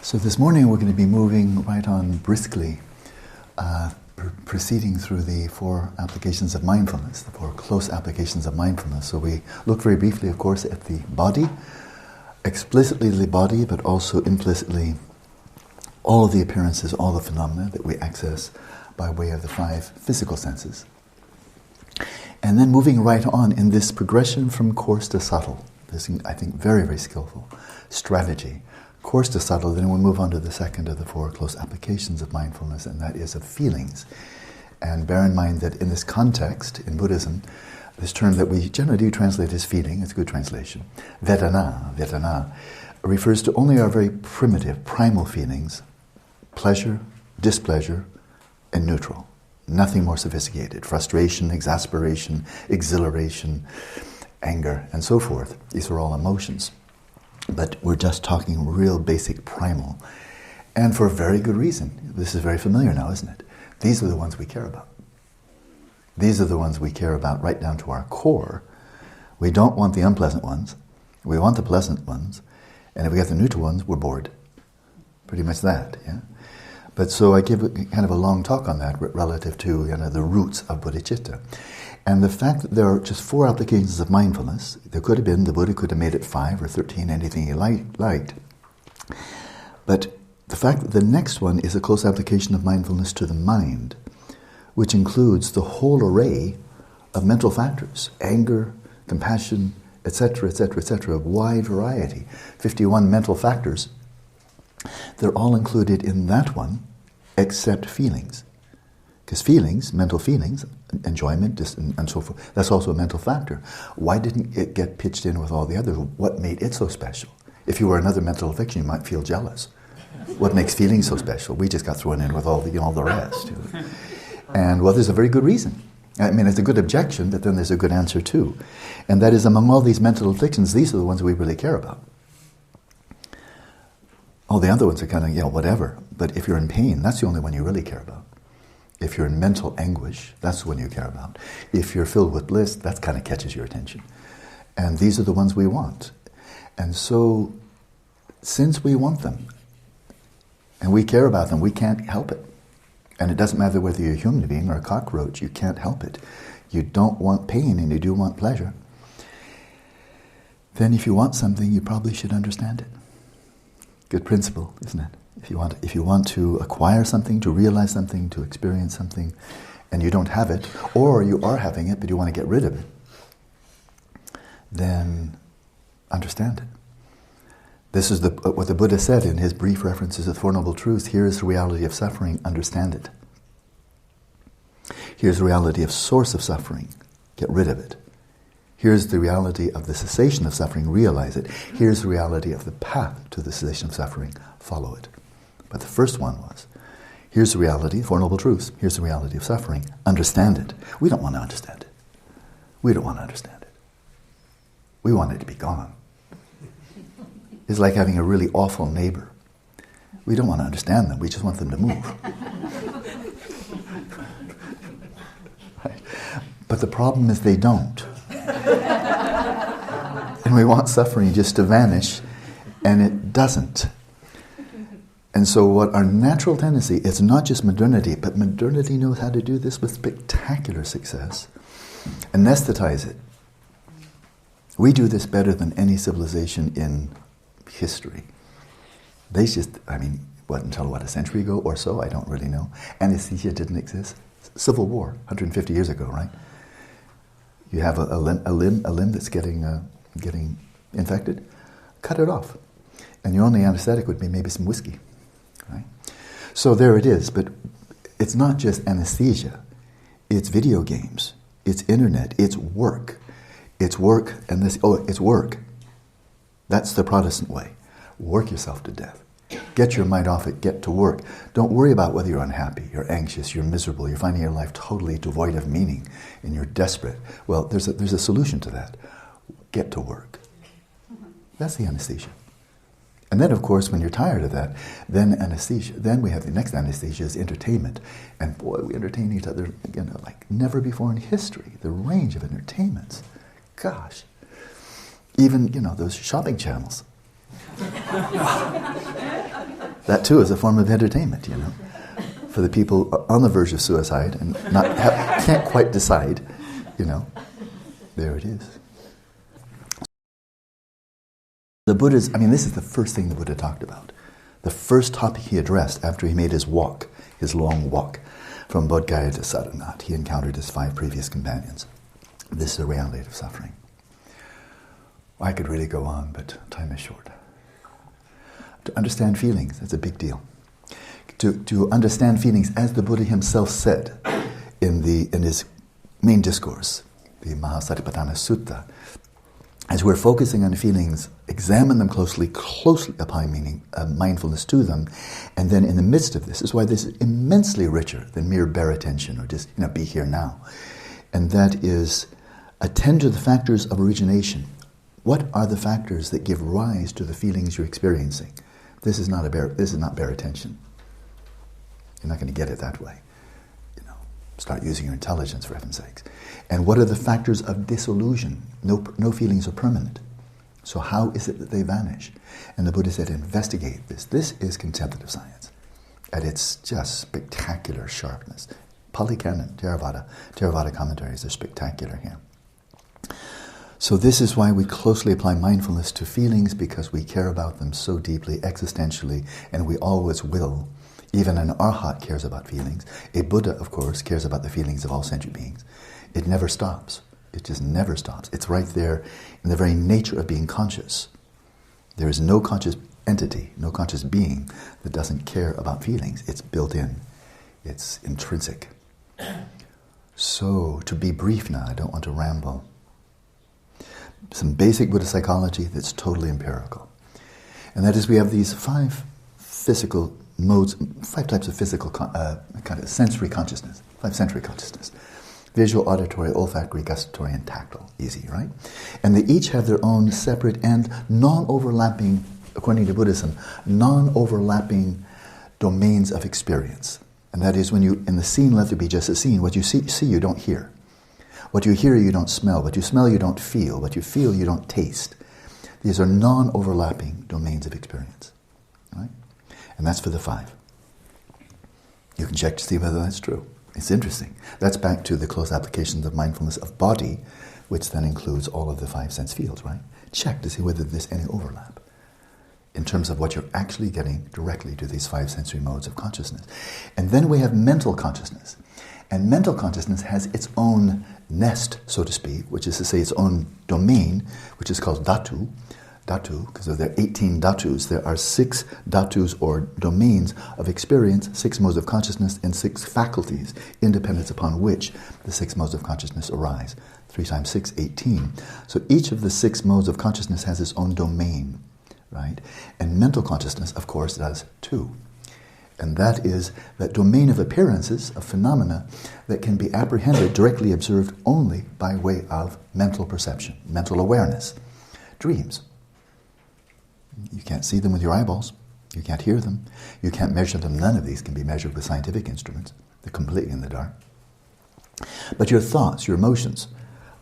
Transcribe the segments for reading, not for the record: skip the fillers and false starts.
So this morning we're going to be moving right on briskly, proceeding through the 4 applications of mindfulness, the 4 close applications of mindfulness. So we look very briefly, of course, at the body, explicitly the body, but also implicitly all of the appearances, all the phenomena that we access by way of the 5 physical senses. And then moving right on in this progression from coarse to subtle, this, I think, very, very skillful strategy. Coarse to subtle, then we'll move on to the second of the 4 close applications of mindfulness, and that is of feelings. And bear in mind that in this context, in Buddhism, this term that we generally do translate as feeling, it's a good translation, vedana, refers to only our very primitive, primal feelings, pleasure, displeasure, and neutral. Nothing more sophisticated. Frustration, exasperation, exhilaration, anger, and so forth. These are all emotions. But we're just talking real basic primal. And for a very good reason. This is very familiar now, isn't it? These are the ones we care about. These are the ones we care about right down to our core. We don't want the unpleasant ones. We want the pleasant ones. And if we get the neutral ones, we're bored. Pretty much that, yeah? But so I give kind of a long talk on that relative to the roots of bodhicitta. And the fact that there are just 4 applications of mindfulness, there could have been, the Buddha could have made it 5 or 13, anything he liked. But the fact that the next one is a close application of mindfulness to the mind, which includes the whole array of mental factors, anger, compassion, etc., etc., etc., a wide variety, 51 mental factors. They're all included in that one, except feelings. Because feelings, mental feelings, enjoyment, and so forth, that's also a mental factor. Why didn't it get pitched in with all the others? What made it so special? If you were another mental affliction, you might feel jealous. What makes feelings so special? We just got thrown in with all the rest. And well, there's a very good reason. I mean, it's a good objection, but then there's a good answer too. And that is, among all these mental afflictions, these are the ones we really care about. All the other ones are kind of, whatever. But if you're in pain, that's the only one you really care about. If you're in mental anguish, that's the one you care about. If you're filled with bliss, that kind of catches your attention. And these are the ones we want. And so, since we want them, and we care about them, we can't help it. And it doesn't matter whether you're a human being or a cockroach, you can't help it. You don't want pain and you do want pleasure. Then if you want something, you probably should understand it. Good principle, isn't it? If you want to acquire something, to realize something, to experience something, and you don't have it, or you are having it but you want to get rid of it, then understand it. This is what the Buddha said in his brief references to the Four Noble Truths. Here is the reality of suffering, understand it. Here's the reality of source of suffering, get rid of it. Here's the reality of the cessation of suffering, realize it. Here's the reality of the path to the cessation of suffering, follow it. But the first one was, here's the reality, Four Noble Truths, here's the reality of suffering, understand it. We don't want to understand it. We don't want to understand it. We want it to be gone. It's like having a really awful neighbor. We don't want to understand them, we just want them to move. Right? But the problem is they don't. And we want suffering just to vanish, and it doesn't. And so what our natural tendency, it's not just modernity, but modernity knows how to do this with spectacular success. Anesthetize it. We do this better than any civilization in history. They just, until a century ago or so, I don't really know. Anesthesia didn't exist. Civil War, 150 years ago, right? You have a limb that's getting infected, cut it off. And your only anesthetic would be maybe some whiskey. Right? So there it is, but it's not just anesthesia. It's video games, it's internet, it's work. It's work, and it's work. That's the Protestant way. Work yourself to death. Get your mind off it, get to work. Don't worry about whether you're unhappy, you're anxious, you're miserable, you're finding your life totally devoid of meaning, and you're desperate. Well, there's a solution to that. Get to work. That's the anesthesia. And then, of course, when you're tired of that, then anesthesia. Then we have the next anesthesia is entertainment. And boy, we entertain each other, like never before in history. The range of entertainments. Gosh. Even, those shopping channels. That too is a form of entertainment, you know. For the people on the verge of suicide and can't quite decide, you know, there it is. The Buddha's, this is the first thing the Buddha talked about. The first topic he addressed after he made his walk, his long walk from Bodh Gaya to Saranat. He encountered his 5 previous companions. This is the reality of suffering. I could really go on, but time is short. To understand feelings, that's a big deal. To understand feelings, as the Buddha himself said in his main discourse, the Mahasatipatthana Sutta, as we're focusing on feelings, examine them closely apply mindfulness to them, and then in the midst of this is why this is immensely richer than mere bare attention or just be here now, and that is attend to the factors of origination. What are the factors that give rise to the feelings you're experiencing? This is not bare attention. You're not going to get it that way. Start using your intelligence, for heaven's sakes. And what are the factors of disillusion? No feelings are permanent. So how is it that they vanish? And the Buddha said, investigate this. This is contemplative science at its just spectacular sharpness. Pali Canon, Theravada commentaries are spectacular here. So this is why we closely apply mindfulness to feelings, because we care about them so deeply, existentially, and we always will. Even an arhat cares about feelings. A Buddha, of course, cares about the feelings of all sentient beings. It never stops. It just never stops. It's right there in the very nature of being conscious. There is no conscious entity, no conscious being that doesn't care about feelings. It's built in. It's intrinsic. So, to be brief now, I don't want to ramble. Some basic Buddhist psychology that's totally empirical. And that is, we have these 5 physical modes, 5 types of physical kind of sensory consciousness, 5 sensory consciousness. Visual, auditory, olfactory, gustatory, and tactile. Easy, right? And they each have their own separate and non-overlapping, according to Buddhism, non-overlapping domains of experience. And that is, when you, in the scene, let there be just a scene. What you see you don't hear. What you hear, you don't smell. What you smell, you don't feel. What you feel, you don't taste. These are non-overlapping domains of experience. Right? And that's for the 5. You can check to see whether that's true. It's interesting. That's back to the close applications of mindfulness of body, which then includes all of the 5 sense fields, right? Check to see whether there's any overlap in terms of what you're actually getting directly to these 5 sensory modes of consciousness. And then we have mental consciousness. And mental consciousness has its own nest, so to speak, which is to say its own domain, which is called dhatu, because there are 18 dhatus. There are 6 dhatus or domains of experience, 6 modes of consciousness, and 6 faculties, independence upon which the 6 modes of consciousness arise. 3 times 6, 18. So each of the 6 modes of consciousness has its own domain, right? And mental consciousness, of course, does too. And that is that domain of appearances, of phenomena, that can be apprehended, directly observed only by way of mental perception, mental awareness. Dreams. You can't see them with your eyeballs. You can't hear them. You can't measure them. None of these can be measured with scientific instruments. They're completely in the dark. But your thoughts, your emotions,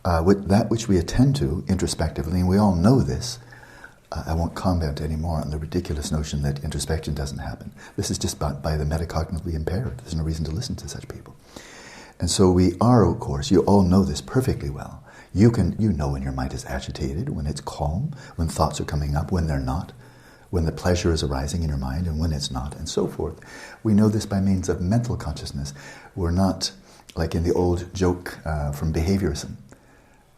that which we attend to introspectively, and we all know this, I won't comment anymore on the ridiculous notion that introspection doesn't happen. This is just by the metacognitively impaired. There's no reason to listen to such people. And so we are, of course, you all know this perfectly well. You know when your mind is agitated, when it's calm, when thoughts are coming up, when they're not, when the pleasure is arising in your mind and when it's not, and so forth. We know this by means of mental consciousness. We're not like in the old joke from behaviorism,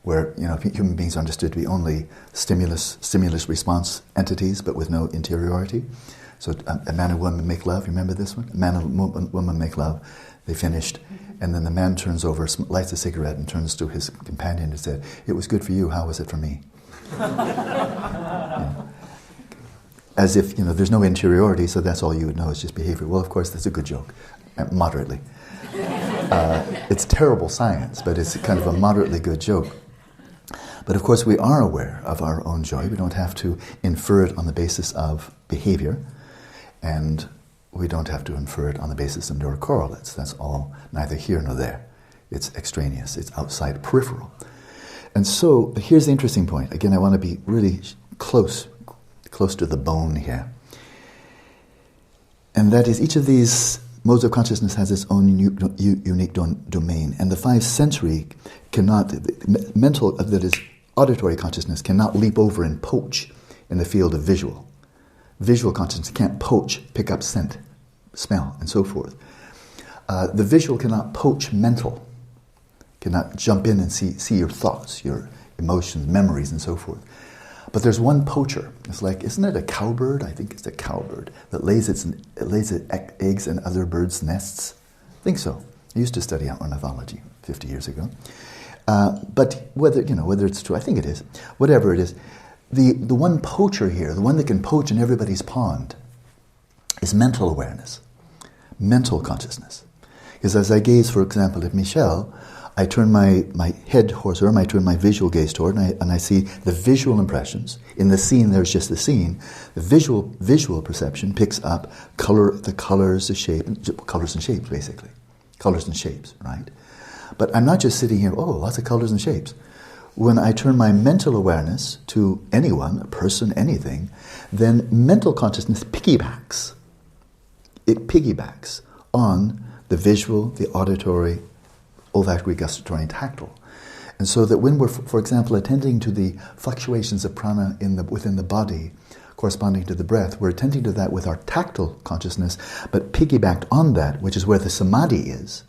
where human beings are understood to be only stimulus response entities, but with no interiority. So a man and woman make love. You remember this one? A man and woman make love. They finished. And then the man turns over, lights a cigarette, and turns to his companion and said, "It was good for you, how was it for me?" As if, there's no interiority, so that's all you would know, is just behavior. Well, of course, that's a good joke, moderately. It's terrible science, but it's kind of a moderately good joke. But of course, we are aware of our own joy. We don't have to infer it on the basis of behavior, and we don't have to infer it on the basis of neurocorrelates. That's all neither here nor there. It's extraneous. It's outside, peripheral. And so here's the interesting point. Again, I want to be really close to the bone here. And that is, each of these modes of consciousness has its own unique domain. And the five sensory cannot, mental, that is, auditory consciousness cannot leap over and poach in the field of visual. Visual consciousness can't poach, pick up scent, smell, and so forth. The visual cannot poach mental, cannot jump in and see your thoughts, your emotions, memories, and so forth. But there's one poacher. It's like, isn't it a cowbird? I think it's a cowbird that lays its eggs in other birds' nests. I think so. I used to study ornithology 50 years ago. But whether it's true, I think it is. Whatever it is, the one poacher here, the one that can poach in everybody's pond, is mental awareness, mental consciousness. Because as I gaze, for example, at Michelle, I turn my head towards her, I turn my visual gaze toward, and I see the visual impressions. In the scene, there's just the scene. The visual perception picks up the colors, the shape, colors and shapes, basically. Colors and shapes, right? But I'm not just sitting here, lots of colors and shapes. When I turn my mental awareness to anyone, a person, anything, then mental consciousness piggybacks. It piggybacks on the visual, the auditory, olfactory, gustatory, and tactile. And so that when we're, for example, attending to the fluctuations of prana within the body corresponding to the breath, we're attending to that with our tactile consciousness, but piggybacked on that, which is where the samadhi is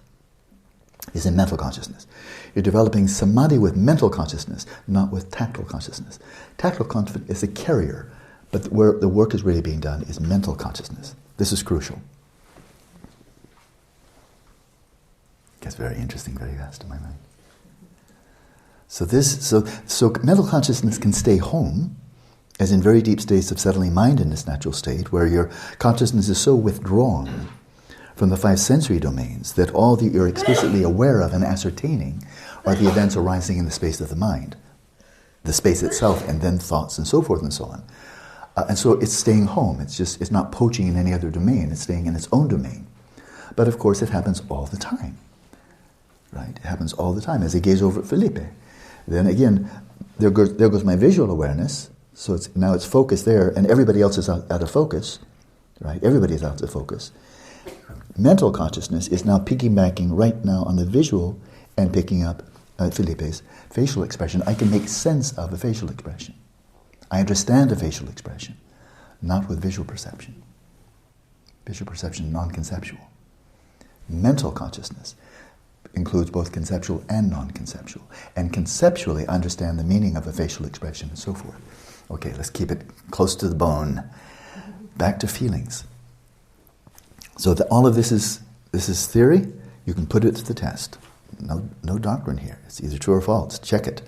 in mental consciousness. You're developing samadhi with mental consciousness, not with tactile consciousness. Tactile consciousness is a carrier, but where the work is really being done is mental consciousness. This is crucial. Gets very interesting very fast in my mind. So mental consciousness can stay home, as in very deep states of settling mind in this natural state, where your consciousness is so withdrawn from the five sensory domains that all that you're explicitly aware of and ascertaining are the events arising in the space of the mind, the space itself, and then thoughts and so forth and so on. And so it's staying home. It's not poaching in any other domain. It's staying in its own domain. But of course, it happens all the time. Right? It happens all the time. As I gaze over at Felipe, then again, there goes my visual awareness. So now it's focused there, and everybody else is out of focus. Right? Everybody is out of focus. Mental consciousness is now piggybacking right now on the visual and picking up Felipe's facial expression. I can make sense of a facial expression. I understand a facial expression, not with visual perception. Visual perception, non-conceptual. Mental consciousness includes both conceptual and non-conceptual. And conceptually understand the meaning of a facial expression and so forth. Okay, let's keep it close to the bone. Back to feelings. So all of this is theory. You can put it to the test. No doctrine here. It's either true or false. Check it.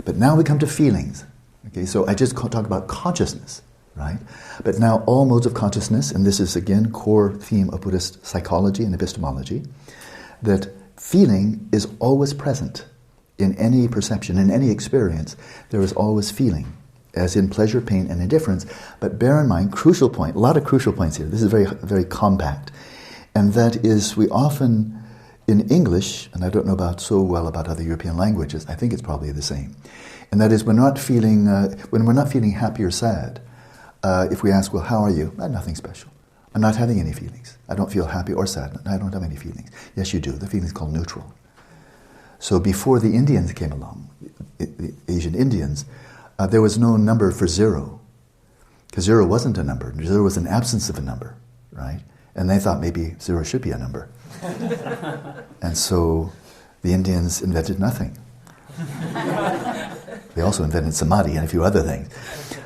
But now we come to feelings. Okay, so I just talked about consciousness, right? But now all modes of consciousness, and this is again core theme of Buddhist psychology and epistemology, that feeling is always present in any perception, in any experience. There is always feeling, as in pleasure, pain, and indifference. But bear in mind, crucial point, a lot of crucial points here. This is very, very compact. And that is, we often, in English, and I don't know so well about other European languages, I think it's probably the same. And that is, when we're not feeling happy or sad, if we ask, well, how are you? Nothing special. I'm not having any feelings. I don't feel happy or sad. I don't have any feelings. Yes, you do. The feeling is called neutral. So before the Indians came along, the Asian Indians, there was no number for zero. Because zero wasn't a number. Zero was an absence of a number, right? And they thought maybe zero should be a number. And so the Indians invented nothing. They also invented samadhi and a few other things.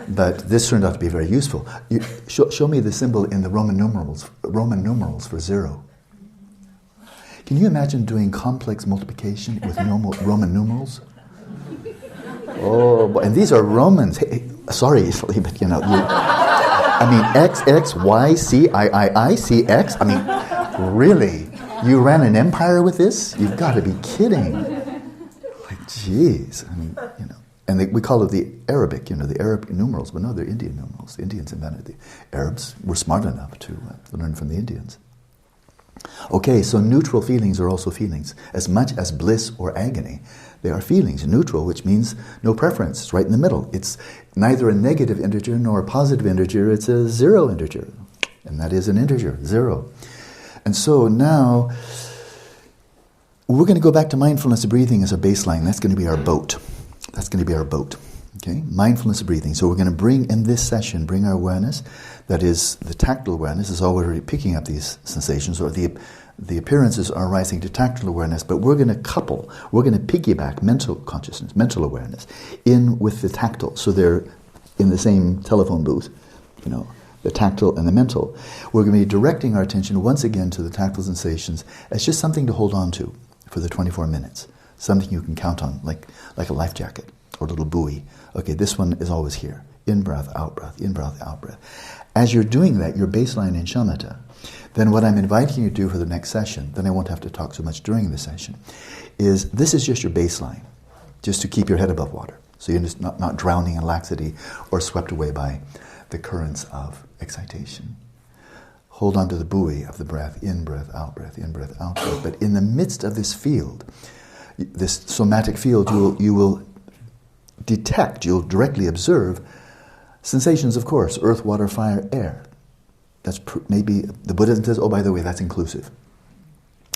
But this turned out to be very useful. Show me the symbol in the Roman numerals for zero. Can you imagine doing complex multiplication with Roman numerals? Oh, and these are Romans. Hey, sorry, Italy, but X, X, Y, C, I, C, X. Really? You ran an empire with this? You've got to be kidding. Like, geez. And we call it the Arabic, the Arab numerals, but no, they're Indian numerals. The Indians invented the Arabs were smart enough to learn from the Indians. Okay, so neutral feelings are also feelings. As much as bliss or agony, they are feelings. Neutral, which means no preference. It's right in the middle. It's neither a negative integer nor a positive integer. It's a zero integer. And that is an integer, 0. And so now, we're going to go back to mindfulness of breathing as a baseline. That's going to be our boat. That's going to be our boat. Okay? Mindfulness of breathing. So we're going to bring, in this session, bring our awareness, that is, the tactile awareness is already picking up these sensations, or the appearances are rising to tactile awareness, but we're going to couple, we're going to piggyback mental consciousness, mental awareness, in with the tactile. So they're in the same telephone booth, you know, the tactile and the mental. We're going to be directing our attention once again to the tactile sensations as just something to hold on to for the 24 minutes. Something you can count on, like a life jacket or a little buoy. Okay, this one is always here. In-breath, out-breath, in-breath, out-breath. As you're doing that, your baseline in shamatha, then what I'm inviting you to do for the next session, then I won't have to talk so much during the session, is this is just your baseline, just to keep your head above water. So you're just not drowning in laxity or swept away by the currents of excitation. Hold on to the buoy of the breath, in-breath, out-breath, in-breath, out-breath. But in the midst of this field, this somatic field, you will detect, you'll directly observe sensations, of course, earth, water, fire, air. That's maybe, the Buddhism says, oh, by the way, that's inclusive.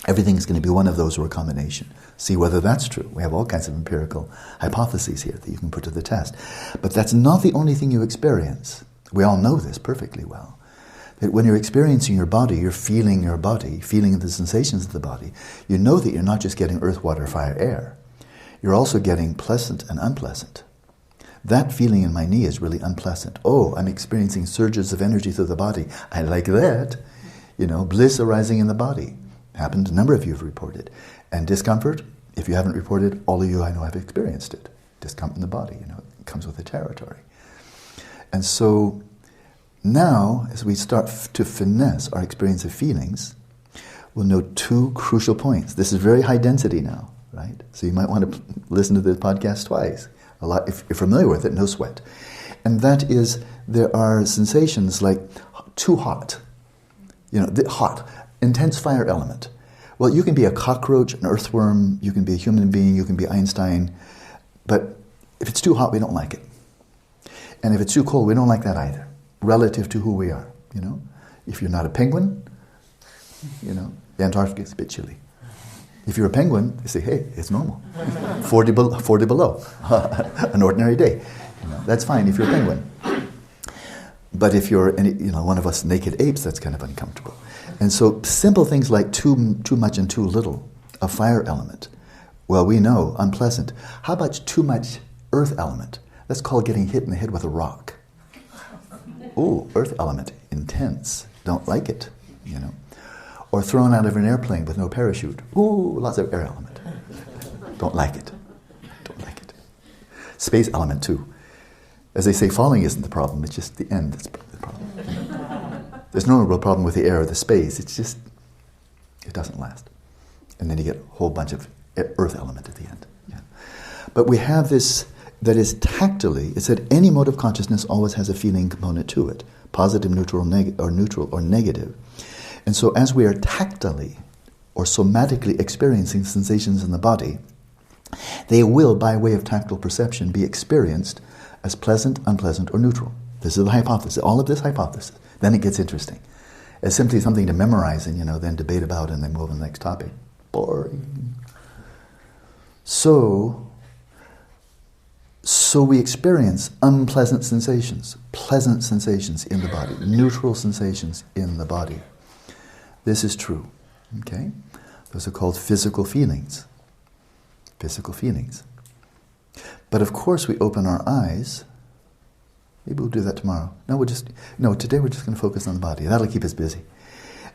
Everything's going to be one of those or a combination. See whether that's true. We have all kinds of empirical hypotheses here that you can put to the test. But that's not the only thing you experience. We all know this perfectly well. That when you're experiencing your body, you're feeling your body, feeling the sensations of the body, you know that you're not just getting earth, water, fire, air. You're also getting pleasant and unpleasant. That feeling in my knee is really unpleasant. Oh, I'm experiencing surges of energy through the body. I like that. You know, bliss arising in the body. Happened, a number of you have reported. And discomfort, if you haven't reported, all of you I know have experienced it. Discomfort in the body, you know, it comes with the territory. And so now, as we start to finesse our experience of feelings, we'll know 2 crucial points. This is very high density now, right? So you might want to listen to the podcast twice. A lot, if you're familiar with it, no sweat. And that is, there are sensations like too hot. You know, hot, intense fire element. Well, you can be a cockroach, an earthworm, you can be a human being, you can be Einstein, but if it's too hot, we don't like it. And if it's too cold, we don't like that either, relative to who we are, you know. If you're not a penguin, you know, Antarctica is a bit chilly. If you're a penguin, they say, hey, it's normal. 40 below, an ordinary day. You know, that's fine if you're a penguin. But if you're one of us naked apes, that's kind of uncomfortable. And so simple things like too much and too little, a fire element. Well, we know, unpleasant. How about too much earth element? That's called getting hit in the head with a rock. Ooh, earth element, intense. Don't like it, you know. Or thrown out of an airplane with no parachute. Ooh, lots of air element. Don't like it. Don't like it. Space element too. As they say, falling isn't the problem, it's just the end that's the problem. There's no real problem with the air or the space, it's just, it doesn't last. And then you get a whole bunch of earth element at the end. Yeah. But we have this that is tactily, it's that any mode of consciousness always has a feeling component to it, positive, neutral, or negative. And so as we are tactily or somatically experiencing sensations in the body, they will, by way of tactile perception, be experienced as pleasant, unpleasant, or neutral. This is the hypothesis, all of this hypothesis. Then it gets interesting. It's simply something to memorize and, then debate about and then move on to the next topic. Boring. So we experience unpleasant sensations, pleasant sensations in the body, neutral sensations in the body. This is true, okay? Those are called physical feelings. Physical feelings. But of course we open our eyes. Maybe we'll do that tomorrow. Today we're just going to focus on the body. That'll keep us busy.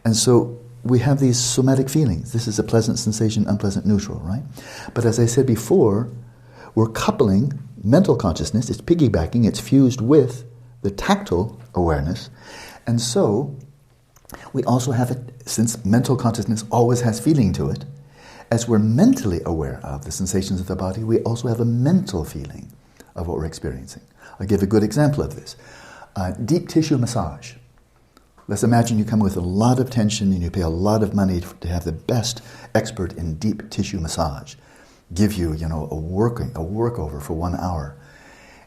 And so we have these somatic feelings. This is a pleasant sensation, unpleasant, neutral, right? But as I said before, we're coupling mental consciousness, it's piggybacking, it's fused with the tactile awareness. And so we also have it, since mental consciousness always has feeling to it, as we're mentally aware of the sensations of the body, we also have a mental feeling of what we're experiencing. I'll give a good example of this. Deep tissue massage. Let's imagine you come with a lot of tension and you pay a lot of money to have the best expert in deep tissue massage give you, a workover for 1 hour.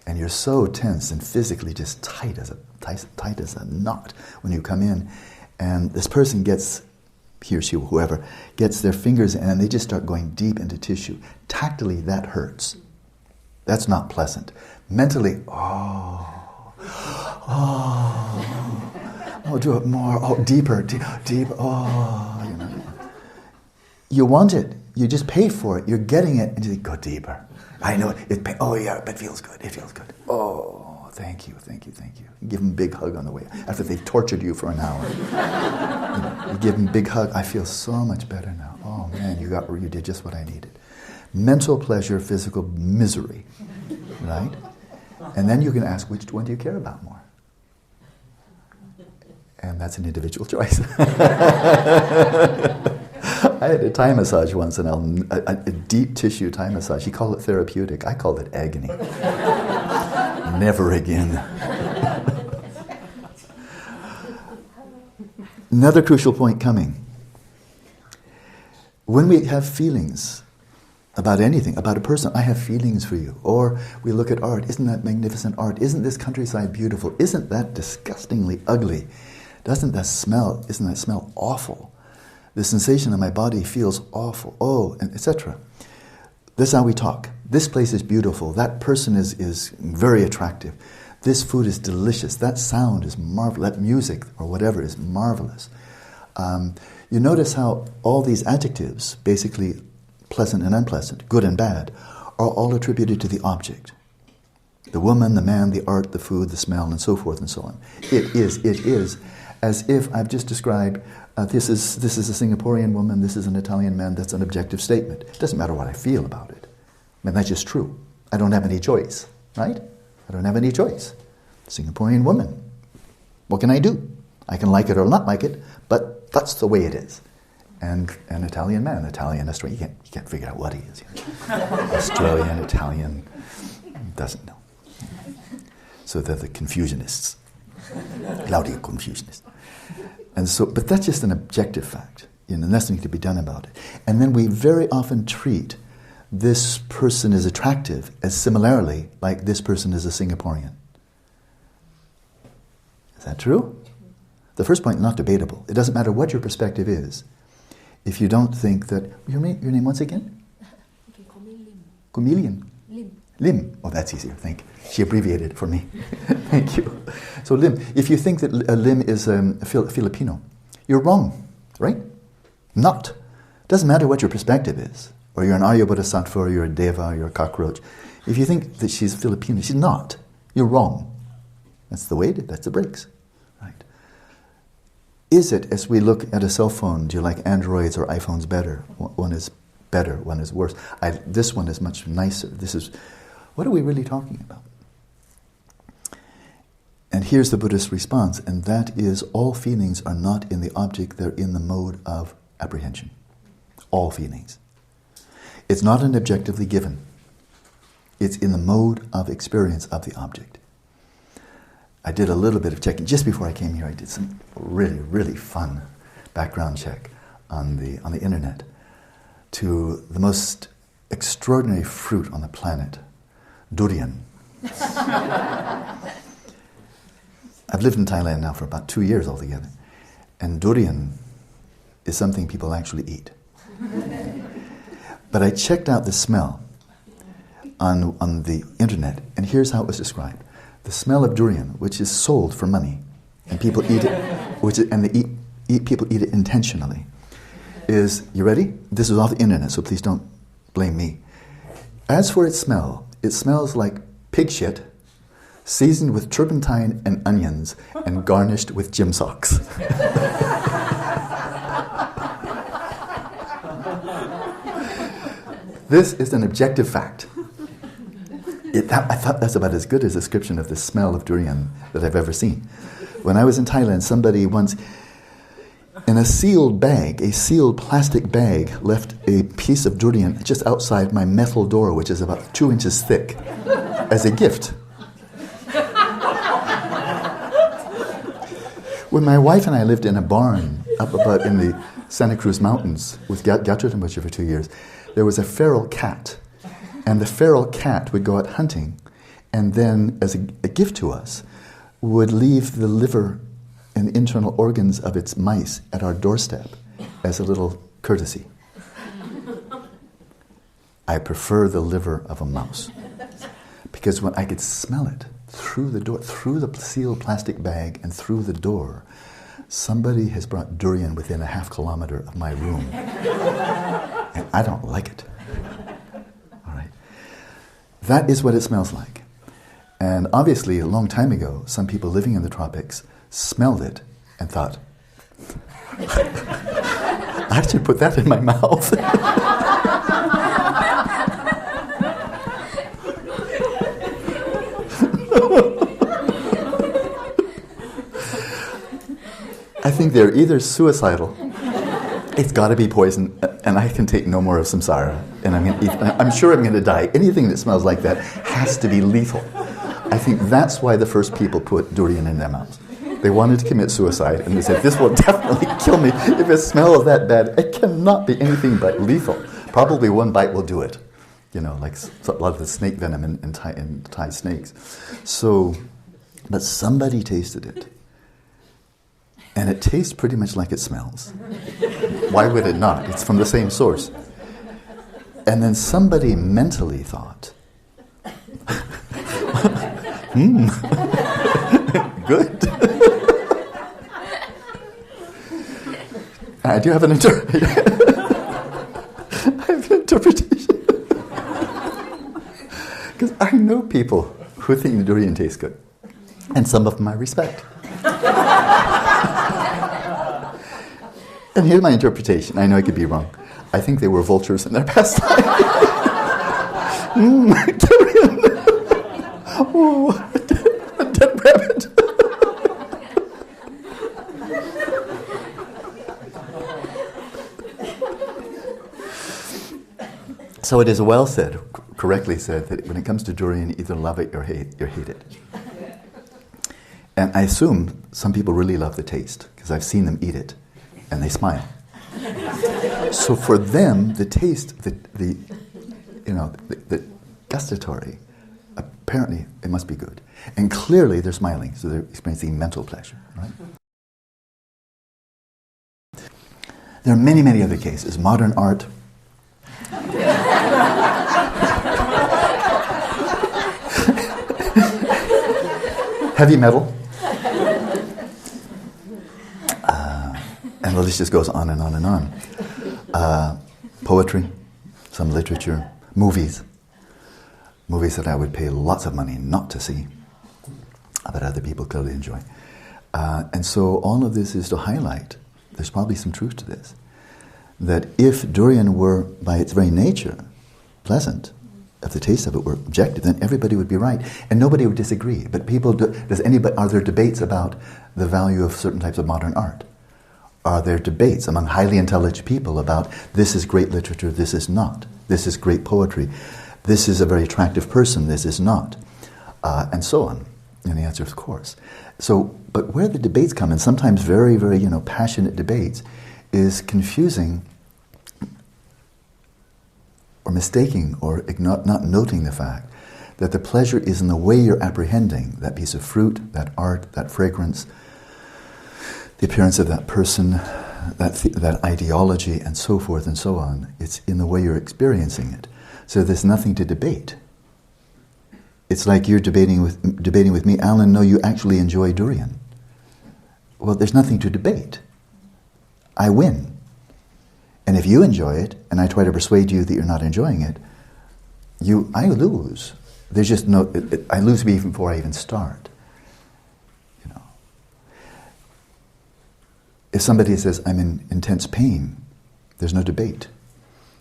And you're so tense and physically just tight as a knot when you come in. And this person gets, he or she, whoever, gets their fingers in and they just start going deep into tissue. Tactily, that hurts. That's not pleasant. Mentally, do it more, deeper, deeper, you know. You want it, you just pay for it, you're getting it, and you think, go deeper. I know it, but it feels good, Oh, thank you. Give them a big hug on the way, after they've tortured you for an hour. You give them a big hug, I feel so much better now. Oh man, you did just what I needed. Mental pleasure, physical misery, right? And then you can ask, which one do you care about more? And that's an individual choice. I had a Thai massage once, and a deep tissue Thai massage. He called it therapeutic. I called it agony. Never again. Another crucial point coming. When we have feelings about anything, about a person, I have feelings for you. Or we look at art. Isn't that magnificent art? Isn't this countryside beautiful? Isn't that disgustingly ugly? Isn't that smell awful? The sensation in my body feels awful. Oh, and etc. This is how we talk. This place is beautiful. That person is very attractive. This food is delicious. That sound is marvelous. That music or whatever is marvelous. You notice how all these adjectives, basically pleasant and unpleasant, good and bad, are all attributed to the object. The woman, the man, the art, the food, the smell, and so forth and so on. It is, as if I've just described, this is a Singaporean woman, this is an Italian man, that's an objective statement. It doesn't matter what I feel about it. I mean, that's just true. I don't have any choice, right? I don't have any choice. Singaporean woman. What can I do? I can like it or not like it, but that's the way it is. And an Italian man, Australian, you can't figure out what he is. Australian, Italian, doesn't know. So they're the Confucianists. Laudia Confucianists. And so, but that's just an objective fact. Nothing to be done about it. And then we very often treat this person is attractive as similarly like this person is a Singaporean. Is that true? The first point is not debatable. It doesn't matter what your perspective is. If you don't think that... Your name once again? You can call me Lim. Chameleon? Lim. Oh, that's easier. Thank you. She abbreviated it for me. Thank you. So Lim, if you think that Lim is Filipino, you're wrong, right? Not. Doesn't matter what your perspective is. Or you're an Arya Bodhisattva, or you're a Deva, or you're a cockroach. If you think that she's Filipino, she's not. You're wrong. That's the way it is. That's the breaks. Right? Is it, as we look at a cell phone, do you like Androids or iPhones better? One is better, one is worse. This one is much nicer. This is... What are we really talking about? And here's the Buddhist response, and that is all feelings are not in the object, they're in the mode of apprehension. All feelings. It's not an objectively given. It's in the mode of experience of the object. I did a little bit of checking. Just before I came here, I did some really, really fun background check on the internet to the most extraordinary fruit on the planet, durian. I've lived in Thailand now for about 2 years altogether, and durian is something people actually eat. But I checked out the smell on the internet, and here's how it was described. The smell of durian, which is sold for money, and people eat it, people eat it intentionally, is, you ready? This is off the internet, so please don't blame me. As for its smell, it smells like pig shit, seasoned with turpentine and onions, and garnished with gym socks. This is an objective fact. I thought that's about as good a description of the smell of durian that I've ever seen. When I was in Thailand, somebody once, in a sealed bag, a sealed plastic bag, left a piece of durian just outside my metal door, which is about 2 inches thick, as a gift. When my wife and I lived in a barn up about in the Santa Cruz Mountains with Gyatso for 2 years, there was a feral cat. And the feral cat would go out hunting, and then, as a gift to us, would leave the liver and internal organs of its mice at our doorstep as a little courtesy. I prefer the liver of a mouse, because when I could smell it through the door, through the sealed plastic bag and through the door, somebody has brought durian within a half kilometer of my room. And I don't like it. All right. That is what it smells like. And obviously, a long time ago, some people living in the tropics smelled it and thought, I should put that in my mouth. I think they're either suicidal, it's got to be poison, and I can take no more of samsara, and I'm sure I'm going to die. Anything that smells like that has to be lethal. I think that's why the first people put durian in their mouths. They wanted to commit suicide, and they said, this will definitely kill me. If it smells that bad, it cannot be anything but lethal. Probably one bite will do it. You know, like a lot of the snake venom in Thai snakes. So, but somebody tasted it. And it tastes pretty much like it smells. Why would it not? It's from the same source. And then somebody mentally thought, good. I do have an interpretation. Because I know people who think the durian tastes good. And some of them I respect. And here's my interpretation. I know I could be wrong. I think they were vultures in their past life. Durian. Oh, a dead rabbit. So it is well said, correctly said, that when it comes to durian, either love it or hate it. And I assume some people really love the taste, because I've seen them eat it, and they smile. So for them, the taste, the gustatory, apparently it must be good. And clearly they're smiling, so they're experiencing mental pleasure, right? There are many, many other cases. Modern art. Heavy metal. And the list just goes on and on and on. Poetry, some literature, movies that I would pay lots of money not to see, but other people clearly enjoy. And so all of this is to highlight, there's probably some truth to this, that if durian were, by its very nature, pleasant, if the taste of it were objective, then everybody would be right, and nobody would disagree. But are there debates about the value of certain types of modern art? Are there debates among highly intelligent people about this is great literature, this is not, this is great poetry, this is a very attractive person, this is not, and so on? And the answer is of course. So, but where the debates come in, sometimes very, very, passionate debates, is confusing or mistaking or not noting the fact that the pleasure is in the way you're apprehending that piece of fruit, that art, that fragrance, the appearance of that person, that ideology, and so forth and so on. It's in the way you're experiencing it. So there's nothing to debate. It's like you're debating with me, Alan, no, you actually enjoy durian. Well, there's nothing to debate. I win. And if you enjoy it, and I try to persuade you that you're not enjoying it, I lose. There's just no, I lose even before I even start. If somebody says, I'm in intense pain, there's no debate.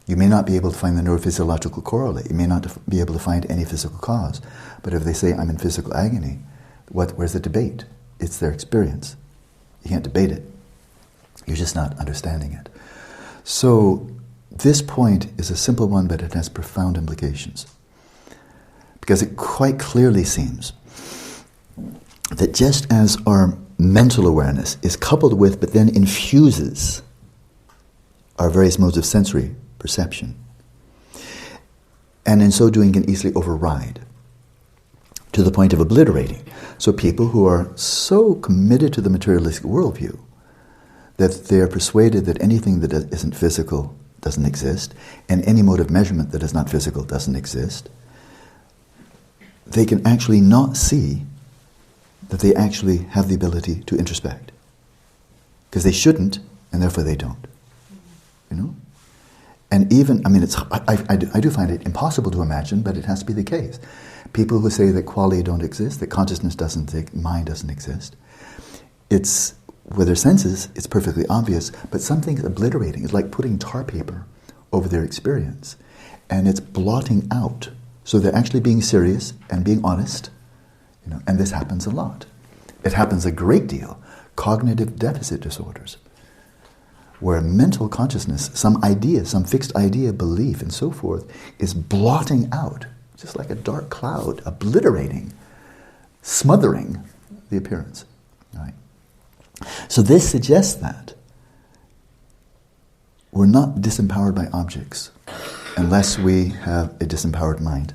You may not be able to find the neurophysiological correlate. You may not be able to find any physical cause. But if they say, I'm in physical agony, where's the debate? It's their experience. You can't debate it. You're just not understanding it. So this point is a simple one, but it has profound implications. Because it quite clearly seems that just as our mental awareness is coupled with, but then infuses our various modes of sensory perception, and in so doing can easily override to the point of obliterating. So people who are so committed to the materialistic worldview that they are persuaded that anything that isn't physical doesn't exist, and any mode of measurement that is not physical doesn't exist, they can actually not see that they actually have the ability to introspect. Because they shouldn't, and therefore they don't. You know? And even, I do find it impossible to imagine, but it has to be the case. People who say that qualia don't exist, that consciousness doesn't exist, mind doesn't exist, it's, with their senses, it's perfectly obvious, but something's obliterating. It's like putting tar paper over their experience, and it's blotting out. So they're actually being serious and being honest, you know, and this happens a lot. It happens a great deal. Cognitive deficit disorders, where mental consciousness, some idea, some fixed idea, belief, and so forth, is blotting out, just like a dark cloud, obliterating, smothering the appearance. Right? So this suggests that we're not disempowered by objects unless we have a disempowered mind,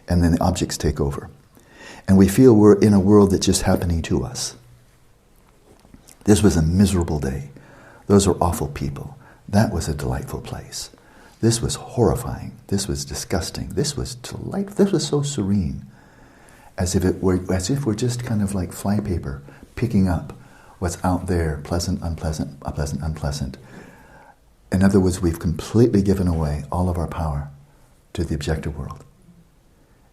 and then the objects take over. And we feel we're in a world that's just happening to us. This was a miserable day. Those are awful people. That was a delightful place. This was horrifying. This was disgusting. This was delightful. This was so serene, as if we're just kind of like flypaper, picking up what's out there, pleasant, unpleasant, unpleasant, unpleasant. In other words, we've completely given away all of our power to the objective world.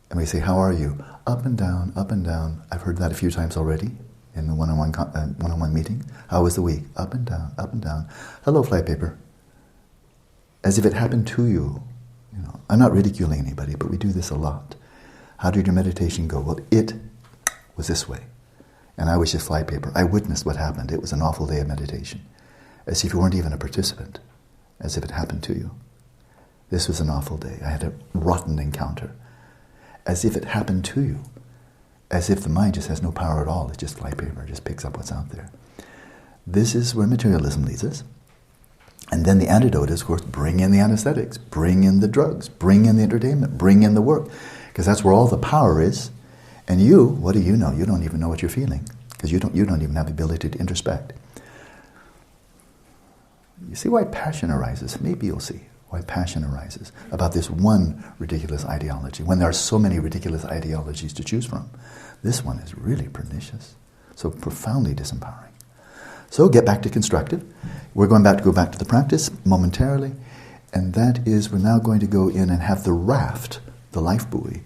And we say, how are you? Up and down, up and down. I've heard that a few times already in the one-on-one meeting. How was the week? Up and down, up and down. Hello, flypaper. As if it happened to you. You know, I'm not ridiculing anybody, but we do this a lot. How did your meditation go? Well, it was this way. And I was just flypaper. I witnessed what happened. It was an awful day of meditation. As if you weren't even a participant. As if it happened to you. This was an awful day. I had a rotten encounter. As if it happened to you. As if the mind just has no power at all. It's just flypaper. It just picks up what's out there. This is where materialism leads us. And then the antidote is, of course, bring in the anesthetics, bring in the drugs, bring in the entertainment, bring in the work. Because that's where all the power is. And you, what do you know? You don't even know what you're feeling. Because you don't even have the ability to introspect. You see why passion arises? Maybe you'll see why passion arises about this one ridiculous ideology, when there are so many ridiculous ideologies to choose from. This one is really pernicious, so profoundly disempowering. So get back to constructive. We're going to go back to the practice momentarily, and that is we're now going to go in and have the raft, the life buoy,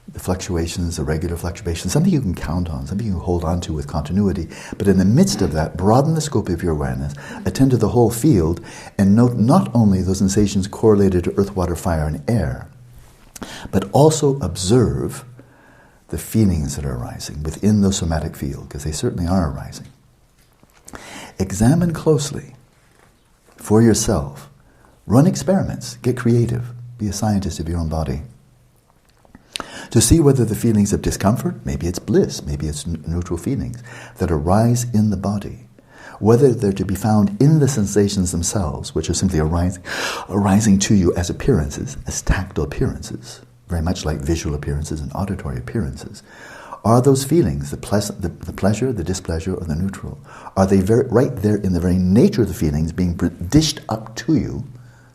the fluctuations, the regular fluctuations, something you can count on, something you can hold on to with continuity, but in the midst of that, broaden the scope of your awareness, attend to the whole field, and note not only those sensations correlated to earth, water, fire, and air, but also observe the feelings that are arising within the somatic field, because they certainly are arising. Examine closely for yourself. Run experiments. Get creative. Be a scientist of your own body. To see whether the feelings of discomfort, maybe it's bliss, maybe it's neutral feelings, that arise in the body, whether they're to be found in the sensations themselves, which are simply arising to you as appearances, as tactile appearances, very much like visual appearances and auditory appearances. Are those feelings, the pleasure, the displeasure, or the neutral, are they right there in the very nature of the feelings being dished up to you,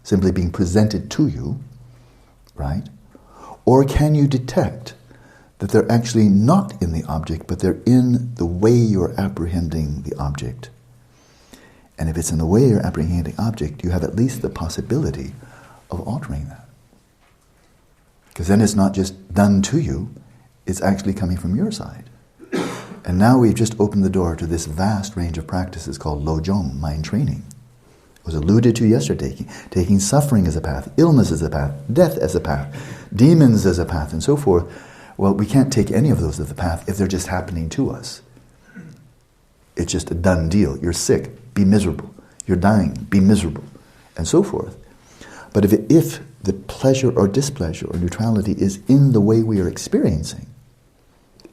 simply being presented to you, right? Or can you detect that they're actually not in the object, but they're in the way you're apprehending the object? And if it's in the way you're apprehending the object, you have at least the possibility of altering that. Because then it's not just done to you, it's actually coming from your side. And now we've just opened the door to this vast range of practices called Lojong, mind training. It was alluded to yesterday, taking suffering as a path, illness as a path, death as a path, demons as a path, and so forth. Well, we can't take any of those as the path if they're just happening to us. It's just a done deal. You're sick, be miserable. You're dying, be miserable, and so forth. But if the pleasure or displeasure or neutrality is in the way we are experiencing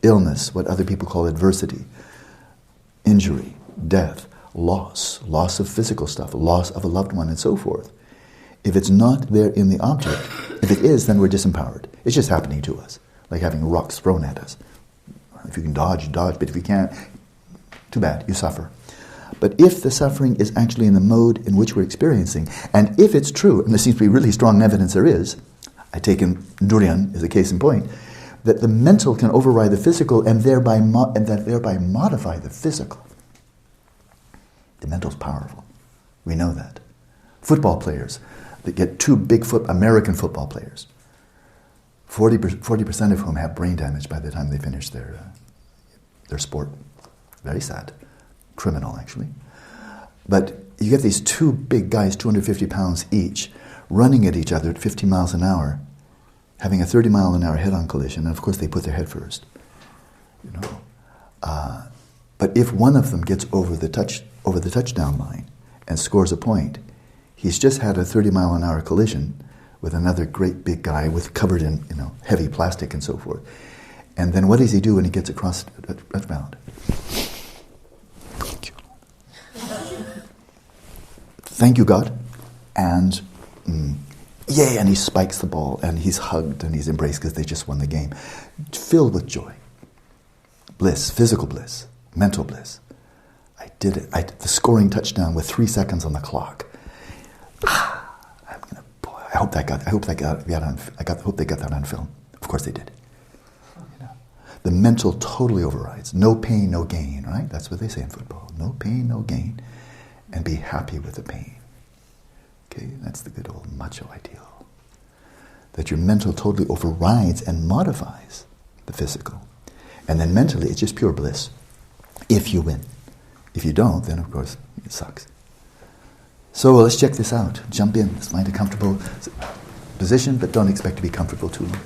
illness, what other people call adversity, injury, death, loss of physical stuff, loss of a loved one, and so forth. If it's not there in the object, if it is, then we're disempowered. It's just happening to us, like having rocks thrown at us. If you can dodge, you dodge. But if you can't, too bad, you suffer. But if the suffering is actually in the mode in which we're experiencing, and if it's true, and there seems to be really strong evidence there is, I take in Durian as a case in point, that the mental can override the physical and thereby modify the physical. The mental's powerful. We know that. Football players that get two big American football players, 40% of whom have brain damage by the time they finish their sport. Very sad. Criminal, actually. But you get these two big guys, 250 pounds each, running at each other at 50 miles an hour, having a 30-mile-an-hour head-on collision, and of course they put their head first. You know, but if one of them gets over the touchdown line and scores a point, he's just had a 30-mile-an-hour collision with another great big guy covered in heavy plastic and so forth. And then what does he do when he gets across a touchdown? Thank you, God. And yay, and he spikes the ball, and he's hugged, and he's embraced because they just won the game. Filled with joy. Bliss, physical bliss, mental bliss. I did it. The scoring touchdown with 3 seconds on the clock. I hope they got that on film. Of course they did. You know, the mental totally overrides. No pain, no gain, right? That's what they say in football. No pain, no gain. And be happy with the pain. Okay, that's the good old macho ideal. That your mental totally overrides and modifies the physical. And then mentally, it's just pure bliss. If you win. If you don't, then of course, it sucks. So let's check this out. Jump in. Let's find a comfortable position, but don't expect to be comfortable too long.